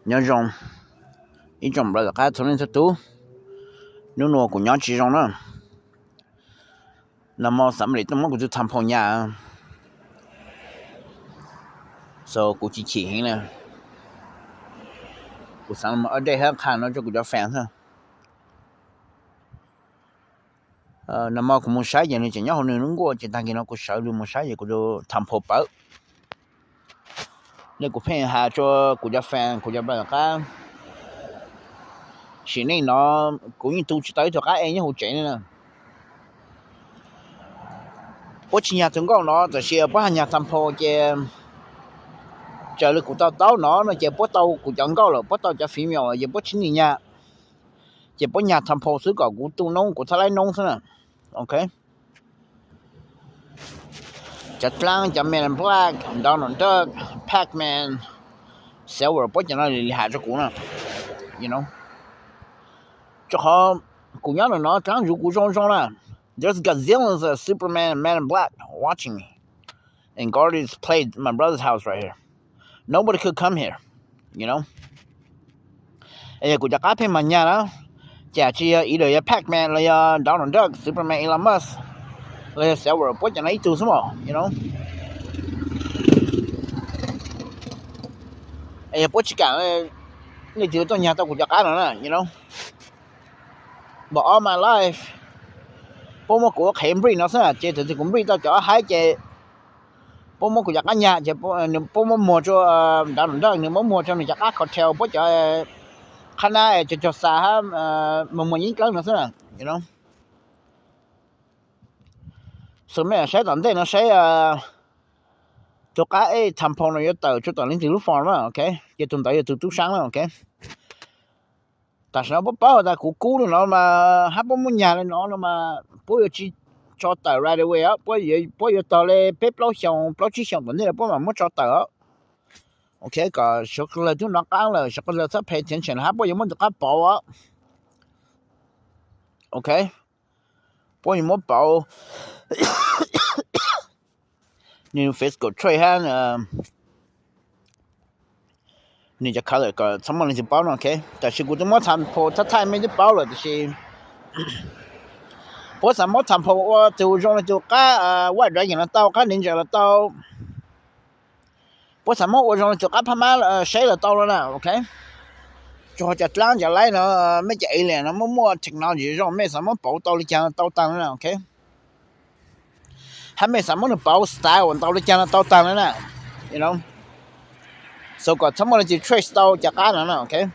nhớ rong ý trong là cái thằng nên tu nếu nó cũng nhớ chỉ rong nữa nằm mò sắm lịch nó cũng tham phong nhà so cũng chỉ hình nè cũng sáng mà ở đây hết khăn nó cho cũng cho fan thôi nằm mò cũng muốn sai gì nên chỉ nhớ hôm nay nó qua chỉ tăng cái nó cũng sợ luôn muốn sai gì cũng cho tham phong bớt nên cũng phải hạ cho cũng cho fan cũng cho bạn cái chỉ nên nó cũng như tu chỉ tới cho cái em như hỗ trợ nè bố chỉ nhà thường con nó từ xưa bố nhà tham phong che chờ lực của tao nó che bố tao của chẳng có rồi bố tao cho phim nhỏ giờ bố chính nhà che bố nhà tham phong xứ cỏ của tu nông của thái lai nông thế nè ok chặt lang chặt Men in Black Donald Duck Pac-Man Silver bố cho nó hạ cho cũng nè you know cho họ cũng nhớ là nó trắng rủ của rong là there's gazillions of Superman and Men in Black watching me and Guardians played my brother's house right here nobody could come here you know cũng chắc phải mà nhà đó chả chỉ either Pac-Man là Donald Duck Superman Elon Musk là Silver bố cho nó ít tu số you know bố chỉ cả người thiếu tôi nhà tao cũng chắc nữa nè you know but all my life bố mô của Cambridge nó sẽ là chế từ Cambridge tao cho hai chế bố mô của chắc nhà chế bố mô mua cho Donald Duck nếu mua cho mình chắc hotel bố cho khả năng cho xa ha mà những cái nó sẽ là you know so mẹ sẽ tận đây nó sẽ cho cái tham phong nó tới cho tận đến từ lúc farm mà ok cho tuần tới từ sáng mà ok tại sao bố bảo ta cũ nó mà hát bố muốn nhà nó mà bố chỉ cho tờ right away á bố tờ lên bếp lâu chỉ xong vấn đề là bố mà muốn cho tờ ok cả số là chúng nó căng là số là sắp pay attention hát bố muốn được bỏ á ok bố muốn bảo new physical trade ha你就考虑个什么人就包了 OK 但是我都没谈破他太没就包了就是我什么谈破我就用了就个外人人了到个人家了到我什么我用了就个他妈谁了到了呢 OK 就จะล้างจะไล่เนาะไม่จะเลยนะมั่วๆ technology 用没什么包到了讲到当了 OK 还没什么的包 style 到了讲到当了呢 you know so got someone to trace 到จากการนั้น okay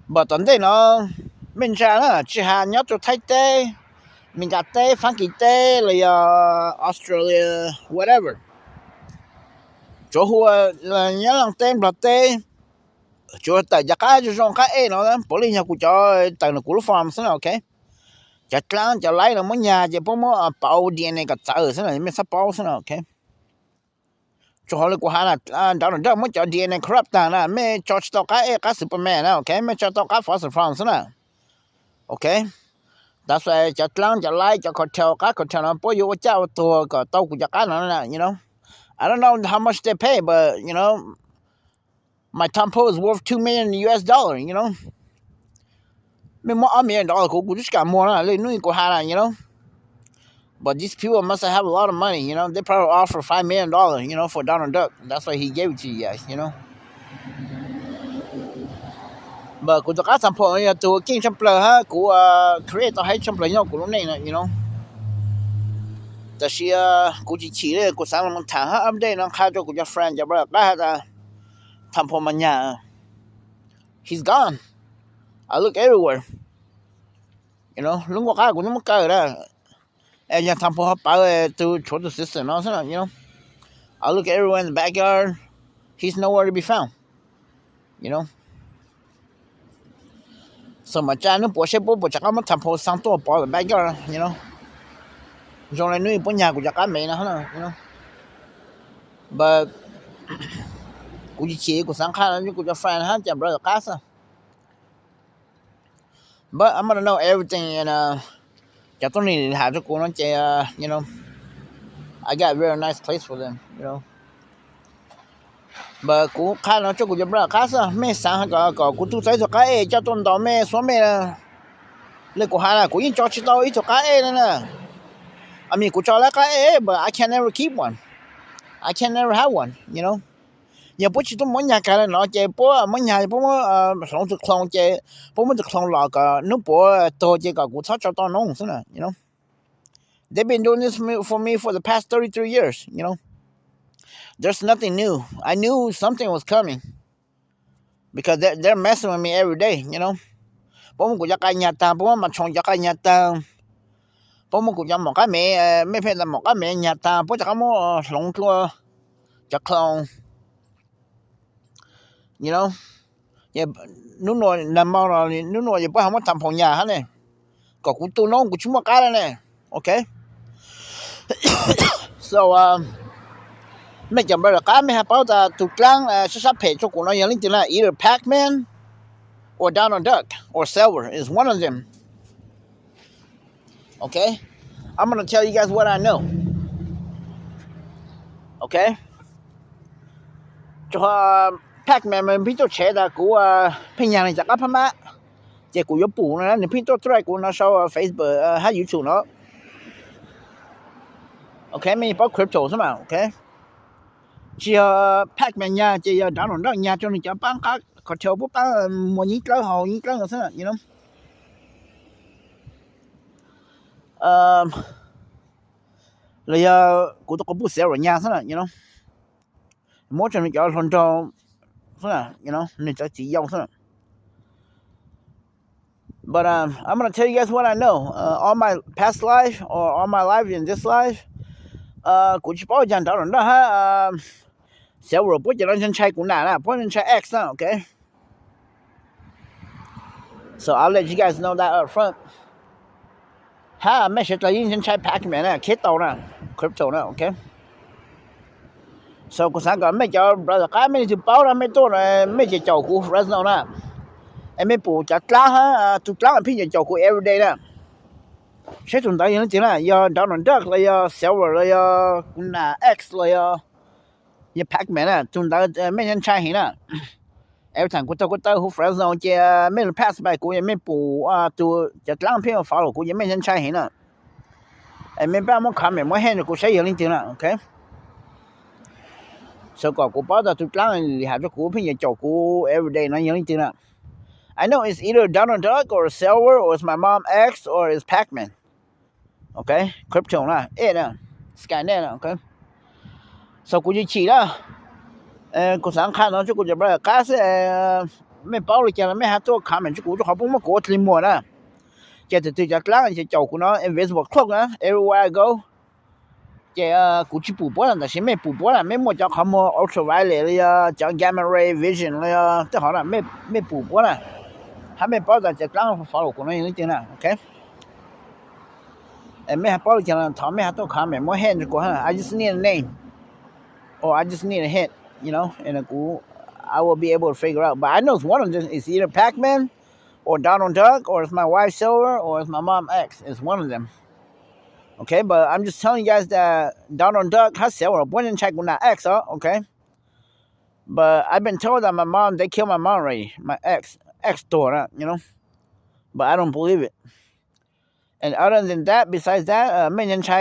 but ตอนนี้เนาะmình ra là chỉ hà nhớ cho Thái Tây mình cả Tây Phan Kỳ Tây là Australia whatever chỗ hùa là nhớ lần tên là Tây chỗ tạiจากการcho trong cái nó bỏ đi nhà của cho tại nó của farm thế nào okay chặt lang chặt lấy là mỗi nhà chỉ có mỗi bảo DNA cái trở thế này mình sắp bảo thế nào okay cho họ là của hắn là đó là mới cho DNA corrupt nè mới cho tao cái Superman nè okay mới cho tao cái Fast and Furious nè okay that's why cho lang cho like cho hotel nó bố vô cháuตัวก็tao cũng cái nó nè you know I don't know how much they pay but you know my tempo is worth $2 million US you know mình mua $1 million cũng just got more nè lên nuôi của hắn là you know but these people must have a lot of money, you know. They probably offer $5 million, you know, for Donald Duck. That's why he gave it to you guys, you know. But cũng có sản phẩm như từ King Sampler ha, của creator hay Sampler nhau của lúc này nè, you know. Tại vì cũng chỉ là của sáng là một tháng ha, update nó khai cho của cho friend cho brother ba ta sản phẩm mà nhà. He's gone. I look everywhere. You know, lúc qua cái cũng nó mất cái đó. And you have to power to throw the system, you know. I look everywhere in the backyard. He's nowhere to be found. You know. So my cha nó bỏ xe bố chắc nó thầm phố sang tổ bỏ ở backyard, you know. Rồi lại nuôi bố nhà của chắc mẹ nó you know. But cũng chỉ của sang khai nó của cho friend ha chả brother casa. But I'm gonna know everything and I don't need to have to go on you know I got a very nice place for them you know But กู看了这个就不知道看是没上个กู都在说个叫东到没说没了เลยกูหากูยังจอด到一ตัว个了呢 I mean กูจอดแล้วก็but I can never keep one I can never have one you know อย่าพูดชิตัวมันอยากกันเนาะเจ้ปัวมันอยากปัวสองจุดคลองเจ้ปัวมันจะคลองหลอกก็นึกปัวตัวเจ้ก็กูชอบจอดตอนน้องซะนะ you know they've been doing this for me for the past 33 years you know there's nothing new I knew something was coming because they're messing with me every day you know ปัวมันกูอยากกันยาตาปัวมันชงอยากกันยาตาปัวมันกูอยากหมอกกันไม่เพ่นหมอกกันยาตาปัวจะก็มั่วหลงตัวจะคลองyou know อย่านู่นน่ะนำมานู่นน่ะอย่าไปหาว่าทำผงยาฮะเนี่ยก็กูตัวน้องกูชิมกันแล้วเนี่ย okay so ไม่จำเป็นก็ไม่หาเป้าแต่ทุกครั้งซับเพจกูเนาะอย่างนี้นะ either Pac-Man or Donald Duck or Silver is one of them okay I'm going to tell you guys what I know okay 就Pac-Man มันพี่ตัวเฉดกูพยายามจะกับพม่าเจกูยปู่นะนี่พี่ตัวตรายกูนะชาว Facebook ให้ YouTube เนาะโอเคไม่พอคริปโตใช่มั้ยโอเคเจีย Pac-Man ยาเจียดาวน์ดอกยาจนจะปังก็เที่ยวปุ๊บปังหมดยิงกลางหอยิงกลางซะ you know เลยกูต้องกูเสียรยาซะ you know หมดจนจะทนจอyou know นี่จะสิยาวซะ but I'm going to tell you guys what I know all my past life or all my life in this life กูสิบอกจังตอนนั้นฮะเสียว่าบ่จะฉันใช้กูน่ะนะเพราะฉันใช้ X นะ okay so I'll let you guys know that up front ฮะไม่ใช่ตอนนี้ฉันใช้ Pac-Man นะคริปโตนะ crypto นะ okay so กูสั่งก็ไม่เจ้า brother ก็ไม่สิเป้านะไม่ตัวนะไม่ใช่เจ้ากู Fresno นะไอ้ไม่ปู่จัดล้างฮะทุกล้างพี่จะเจ้ากู every day นะใช้จนตายอย่างนี้นะอย่า Donald Duck เลยอย่า Silver เลยอย่ากูน่ะ X เลยอย่า Pac-Man นะจนตายไม่ฉันใช้หินนะ every time กูเต้า Fresno เจไม่ pass by กูยังไม่ปู่ตัวจัดล้างพี่ follow กูยังไม่ฉันใช้หินนะไอ้ไม่บ้ามันคำไม่เห็นกูใช้อย่างนี้นะ okay so ก็กูบอกว่าทุกครั้งหากูพี่จะเจ้ากู every day นะอย่างนี้นะ I know it's either Donald Duck or Silver or it's my mom X or it's Pac-Man okay crypto นะนะSkynet นะ okay so กูจะฉีดแล้วกูสั่งคันเนาะกูจะไปค่าสิไม่เป้าเลยจังไม่หาตัวคำเหมือนกูจะขอปุ๊บมากูทลิมหมดนะจะจะกลางจะเจ้ากูเนาะ invisible cloak นะ everywhere I go จะกูจะปูป้อนแต่ฉันไม่ปูป้อนไม่หมดจะขโมย ultraviolet เลยจะ gamma ray vision เลยแต่好了ไม่ปูป้อนถ้าไม่ป้อนแต่จะกลาง follow กูเนาะอย่างนี้จริงนะ okay ไม่หาป้อนจังถามไม่หาตัวคำไม่เห็นกูฮะ I just need a name or I just need a hint you know and I will be able to figure out but I know it's one of them it's either Pac-Man or Donald Duck or it's my wife Silver or it's my mom X it's one of them okay but I'm just telling you guys that Donald Duck has Silver when in check with that X okay but I've been told that my mom they killed my mom already my ex daughter you know but I don't believe it and other than that besides that ไม่ยันใช้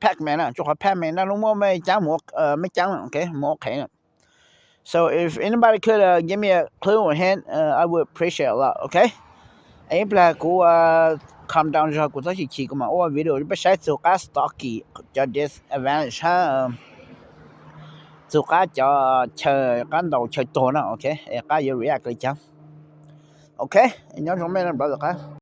Pac-Man นะจุก Pac-Man นะรู้มั้ยไม่จ้างหมวกไม่จ้าง okay หมวกแข็ง so if anybody could give me a clue or hint I would appreciate a lot okay ไอ้ปลากูcalm down จะกูต้องชี้กูมาโอ้วิดีโอไปใช้สุก้า stocky จะ disadvantage ฮะสุก้าจะเชยกันดอกเชยตัวนะ okay ไอ้ก้าอย่า react เลยจัง okay อันนี้ผมไม่ได้บอกครับ